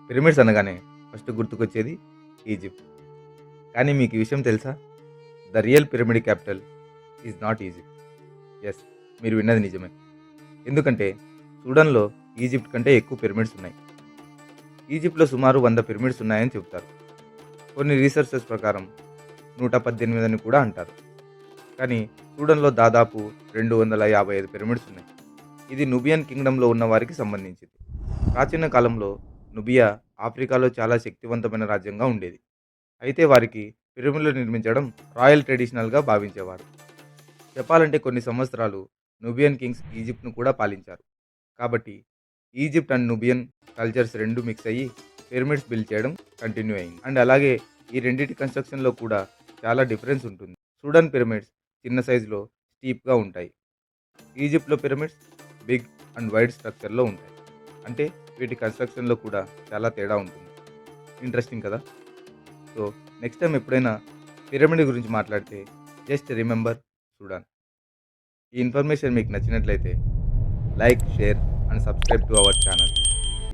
Pyramids అనగానే first గుర్తుకొచ్చేది Egypt. కానీ మీకు ఈ విషయం తెలుసా? The real pyramid capital is not Egypt. Yes, మీరు విన్నది నిజమే. ఎందుకంటే సూడన్‌లో ఈజిప్ట్ కంటే ఎక్కువ పిరమిడ్స్ ఉన్నాయి. ఈజిప్ట్‌లో సుమారు 100 పిరమిడ్స్ ఉన్నాయని చెబుతారు. కొన్ని రీసెర్చెస్ ప్రకారం 118 అని కూడా అంటారు. కానీ సూడన్‌లో దాదాపు 255 పిరమిడ్స్ ఉన్నాయి. ఇది నుబియన్ కింగ్డమ్‌లో ఉన్న వారికి సంబంధించింది. ప్రాచీన కాలంలో నుబియా ఆఫ్రికాలో చాలా శక్తివంతమైన రాజ్యంగా ఉండేది. అయితే వారికి పిరమిడ్లు నిర్మించడం రాయల్ ట్రెడిషనల్‌గా భావించేవారు. చెప్పాలంటే కొన్ని సంవత్సరాలు నుబియన్ కింగ్స్ ఈజిప్ట్‌ను కూడా పాలించారు. కాబట్టి Egypt and Nubian cultures 2 mix అయ్యి పిరమిడ్స్ బిల్డ్ చేయడం కంటిన్యూ అయింది. అండ్ అలాగే ఈ రెండిటి కన్‌స్ట్రక్షన్‌లో కూడా చాలా డిఫరెన్స్ ఉంటుంది. సూడన్ పిరమిడ్స్ చిన్న సైజులో స్టీప్‌గా ఉంటాయి. ఈజిప్ట్‌లో పిరమిడ్స్ బిగ్ అండ్ వైడ్ స్ట్రక్చర్‌లో ఉంటాయి. అంటే వీటి కన్‌స్ట్రక్షన్‌లో కూడా చాలా తేడా ఉంటుంది. ఇంట్రెస్టింగ్ కదా! సో, నెక్స్ట్ టైమ్ ఎప్పుడైనా పిరమిడ్ గురించి మాట్లాడితే జస్ట్ రిమెంబర్ సూడాన్. ఈ ఇన్ఫర్మేషన్ మీకు నచ్చినట్లయితే like, share and subscribe to our channel.